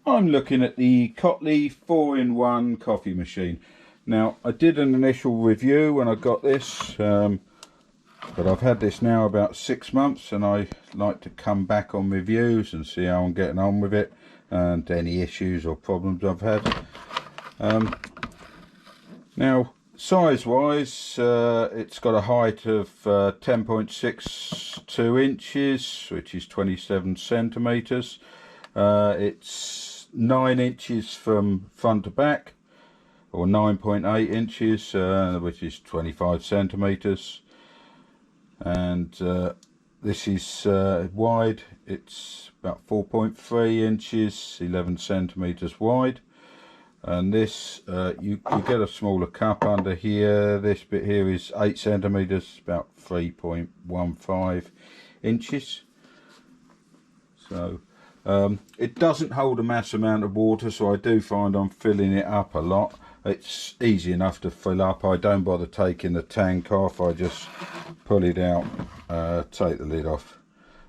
I'm looking at the Kotlie 4-in-1 coffee machine. Now, I did an initial review when I got this, but I've had this now about 6 months, and I like to come back on reviews and see how I'm getting on with it and any issues or problems I've had. Now, size wise, it's got a height of 10.62 inches, which is 27 centimeters. It's 9 inches from front to back, or 9.8 inches, which is 25 centimeters. And this is wide. It's about 4.3 inches, 11 centimeters wide. And this, you get a smaller cup under here. This bit here is 8 centimeters, about 3.15 inches. So it doesn't hold a mass amount of water, so I do find I'm filling it up a lot. It's easy enough to fill up. I don't bother taking the tank off. I just pull it out, take the lid off,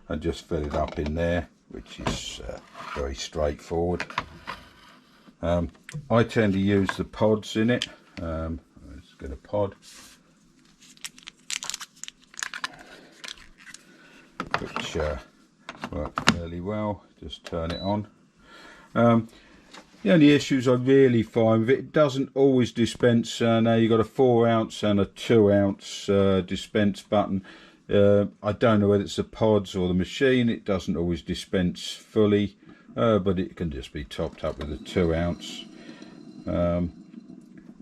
and just fill it up in there, which is very straightforward. I tend to use the pods in it. Let's get a pod, which work fairly well. Just turn it on. The only issues I really find with it, it doesn't always dispense. Now you've got a 4 ounce and a 2 ounce dispense button. I don't know whether it's the pods or the machine. It doesn't always dispense fully, but it can just be topped up with a 2 ounce.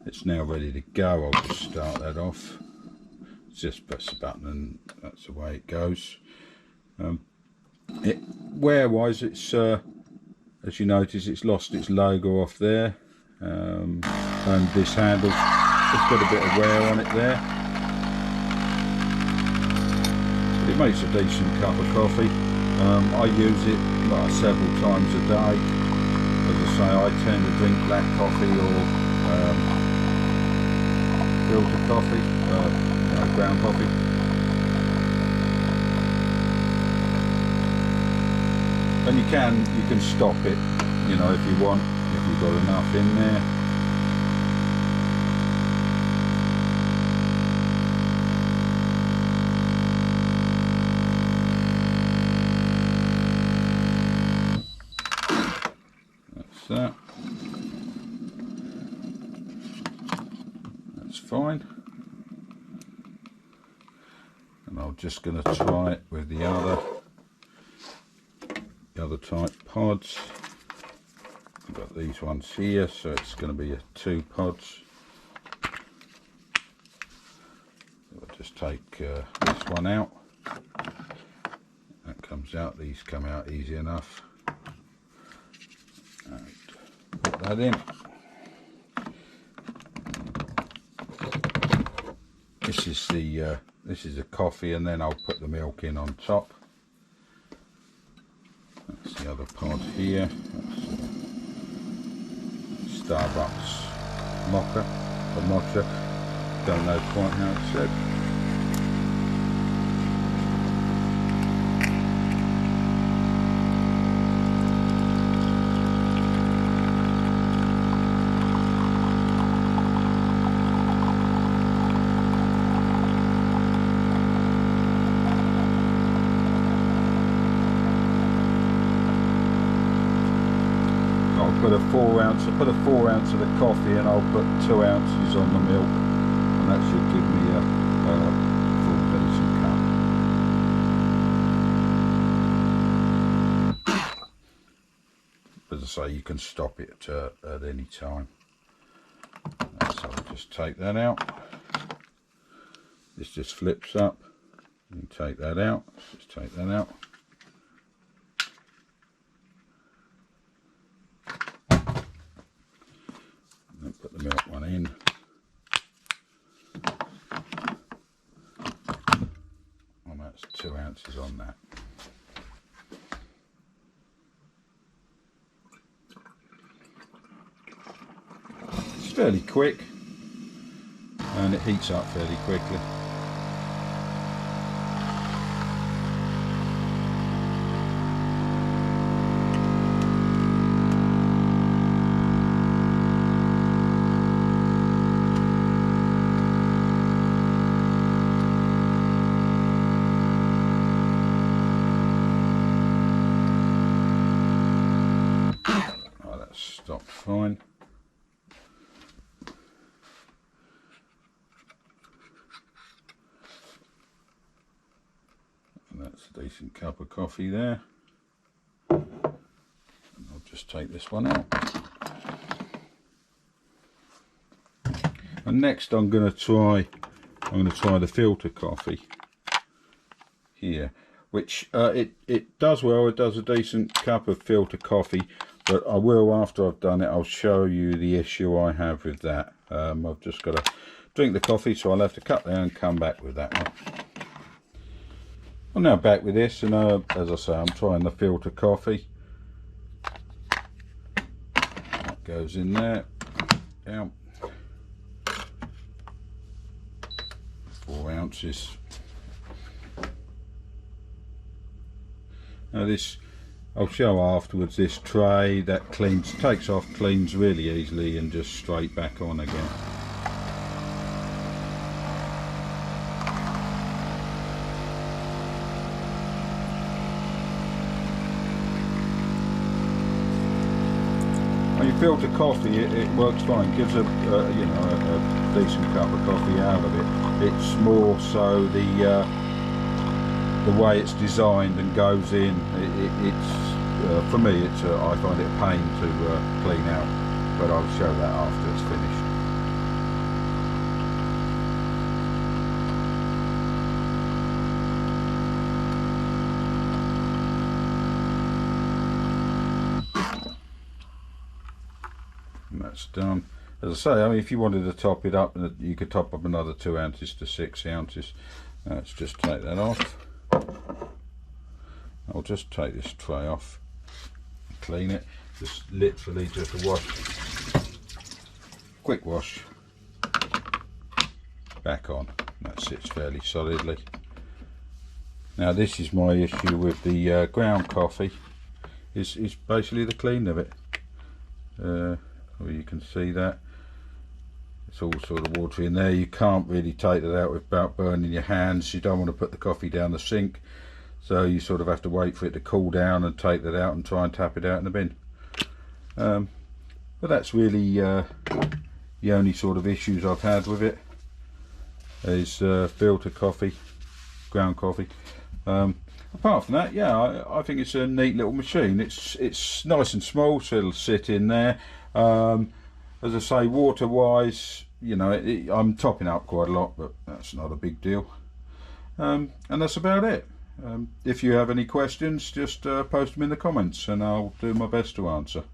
It's now ready to go. I'll just start that off. Just press the button and that's the way it goes. Wear wise, it's as you notice, it's lost its logo off there, and this handle, it's got a bit of wear on it there, but it makes a decent cup of coffee. I use it several times a day. As I say, I tend to drink black coffee or filter coffee, ground coffee. And you can stop it, if you want, if you've got enough in there. That's that. That's fine. And I'm just going to try it with the other type pods. I've got these ones here, so it's going to be 2 pods. I'll just take this one out. That comes out. These come out easy enough. And put that in. This is the coffee, and then I'll put the milk in on top. That's the other pod here. That's Starbucks mocha, or matcha. Don't know quite how it's said. I put a 4 ounce of the coffee, and I'll put 2 ounces on the milk, and that should give me a full decent cup. As I say, you can stop it at any time. So I'll just take that out. This just flips up. You take that out. Just take that out. Put the milk one in. And that's 2 ounces on that. It's fairly quick, and it heats up fairly quickly. stopped fine. And that's a decent cup of coffee there. And I'll just take this one out. And next I'm going to try the filter coffee here, which it does well. It does a decent cup of filter coffee, but I will, after I've done it, I'll show you the issue I have with that. I've just got to drink the coffee, so I'll have to cut there and come back with that one. I'm now back with this, and as I say, I'm trying the filter coffee. That goes in there. Down. 4 ounces. Now this, I'll show afterwards, this tray that takes off, cleans really easily, and just straight back on again. When you filter coffee, it works fine. Gives a you know, a decent cup of coffee out of it. It's more so the way it's designed and goes in. It's for me, I find it a pain to clean out, but I'll show that after it's finished. And that's done. As I say, I mean, if you wanted to top it up, you could top up another 2 ounces to 6 ounces. Let's just take that off. I'll just take this tray off, clean it, just literally just a wash, quick wash, back on. That sits fairly solidly. Now this is my issue with the ground coffee, is basically the clean of it. Well, you can see that it's all sort of watery in there. You can't really take that out without burning your hands. You don't want to put the coffee down the sink, so you sort of have to wait for it to cool down and take that out and try and tap it out in the bin. But that's really the only sort of issues I've had with it, is filter coffee, ground coffee. Apart from that, yeah, I think it's a neat little machine. It's nice and small, so it'll sit in there. As I say, water wise, you know, I'm topping up quite a lot, but that's not a big deal. And that's about it. If you have any questions, just post them in the comments and I'll do my best to answer.